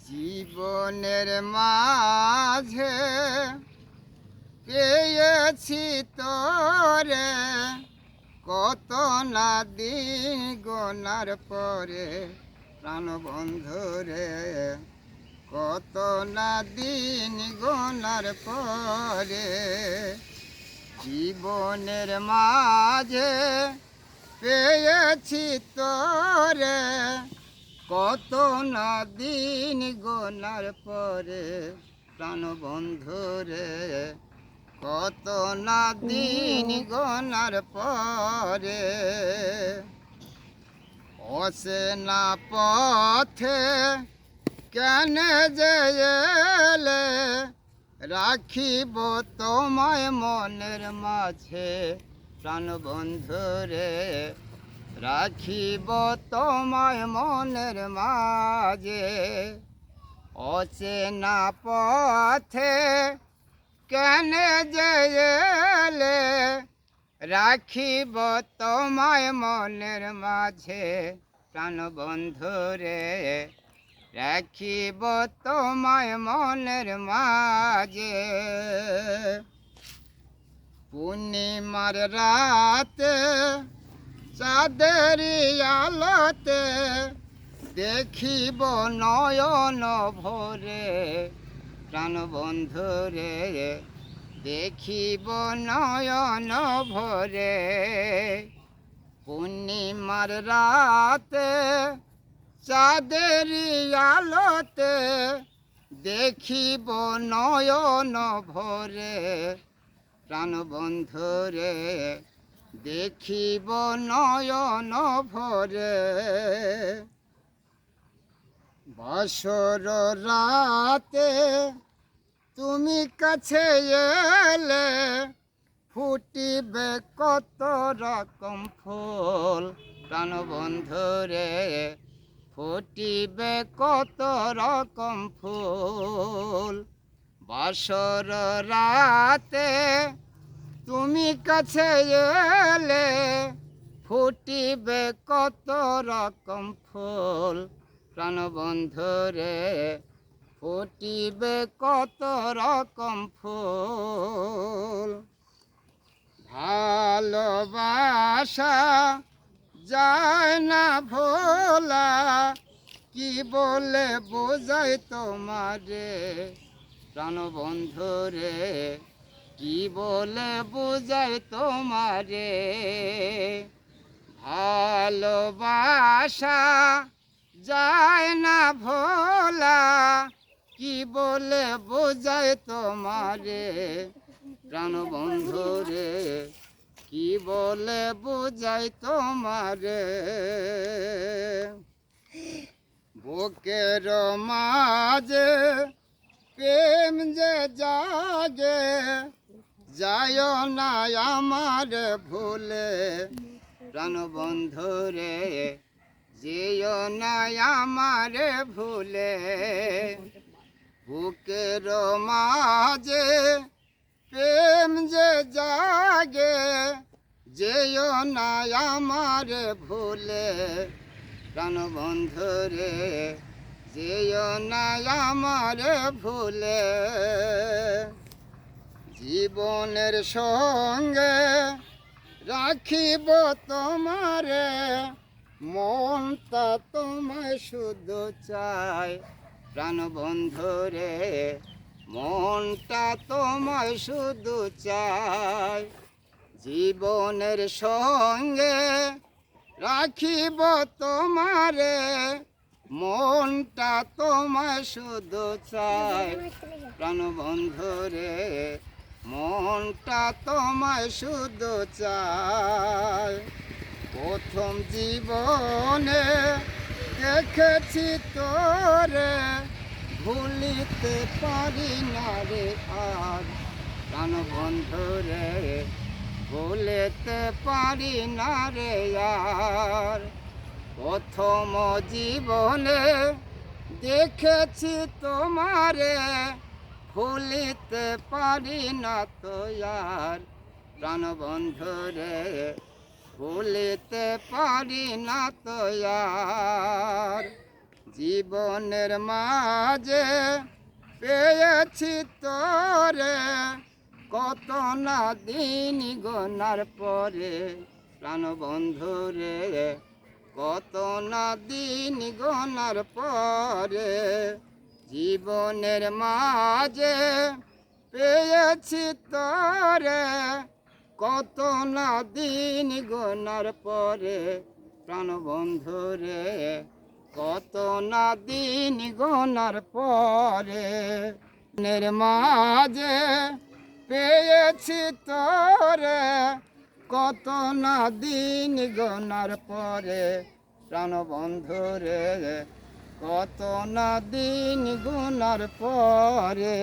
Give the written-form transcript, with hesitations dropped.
জীবনের মাঝে পেয়েছি তোরে, কত না দিন গোনার পরে প্রাণ বন্ধুরে, কত না দিন গোনার পরে। জীবনের মাঝে পেয়েছি তোরে, কত না দিন গোনার পরে প্রাণ বন্ধুরে, কত না দিন গোনার পরে। অচেনা পথে কেন যে এলে, রাখিব তোমায় মনের মাঝে প্রাণ বন্ধুরে, রাখিব তোমায় মনের মাঝে। অচেনা পথে কেন যে এলে, রাখিব তোমায় মনের মাঝে প্রাণ বন্ধুরে, রাখিব তোমায় মনের মাঝে। পূর্ণিমার রাতে চাঁদের আলোতে, দেখিব নয়ন ভরে প্রাণ বন্ধুরে, দেখিব নয়ন ভরে। পূর্ণিমার রাতে চাঁদের আলোতে, দেখিব নয়ন ভরে প্রাণ বন্ধুরে, দেখিব নয়ন ভরে। বাসর রাতে তুমি কাছে এলে, ফুটিবে কত রকম ফুল প্রাণ বন্ধুরে, ফুটিবে কত রকম ফুল। বাসর রাতে তুমি কাছে এলে, ফুটিবে কত রকম ফুল প্রাণ বন্ধুরে, ফুটিবে কত রকম ফুল। ভালোবাসা যায় না ভোলা, কি বলে বোঝাই তোমারে প্রাণ বন্ধুরে, কি বলে বোঝাই তোমারে। ভালোবাসা যায় না ভোলা, কি বলে বোঝাই তোমারে প্রাণ বন্ধুরে, কি বলে বোঝাই তোমারে। বুকের মাঝে প্রেম যে জাগে, যায় না আমার ভুলে প্রাণ বন্ধুরে, যেও না আমার ভুলে। বুকের মাঝে প্রেম যে জাগে, যেও না আমার ভুলে প্রাণ বন্ধুরে, যেও না আমার ভুলে। জীবনের সঙ্গে রাখিব তোমারে, মনটা তোমায় শুধু চাই প্রাণ বন্ধুরে, মনটা তোমায় শুধু চাই। জীবনের সঙ্গে রাখিব তোমারে, মনটা তোমায় শুধু চাই প্রাণ বন্ধুরে, মনটা তোমায় শুধু চাই। প্রথম জীবনে দেখেছি তোরে, ভুলিতে পারি না রে আর প্রাণ বন্ধুরে, ভুলিতে পারি না রে আর। প্রথম জীবনে দেখেছি তোমারে, ভুলিতে পারি না তো আর প্রাণ বন্ধুরে, ভুলিতে পারি না তো আর। জীবনের মাঝে পেয়েছি তোরে, কত না দিন গোনার পরে প্রাণ বন্ধু রে, কত না দিন গোনার পরে জীবনের মাঝে পেয়েছি তোরে, কত না দিন গোনার পরে প্রাণ বন্ধু রে, কত না দিন গোনার পরে মাঝে পেয়েছি তোরে, কত না দিন গোনার পরে প্রাণ বন্ধু রে, কত না দিন গোনার পরে।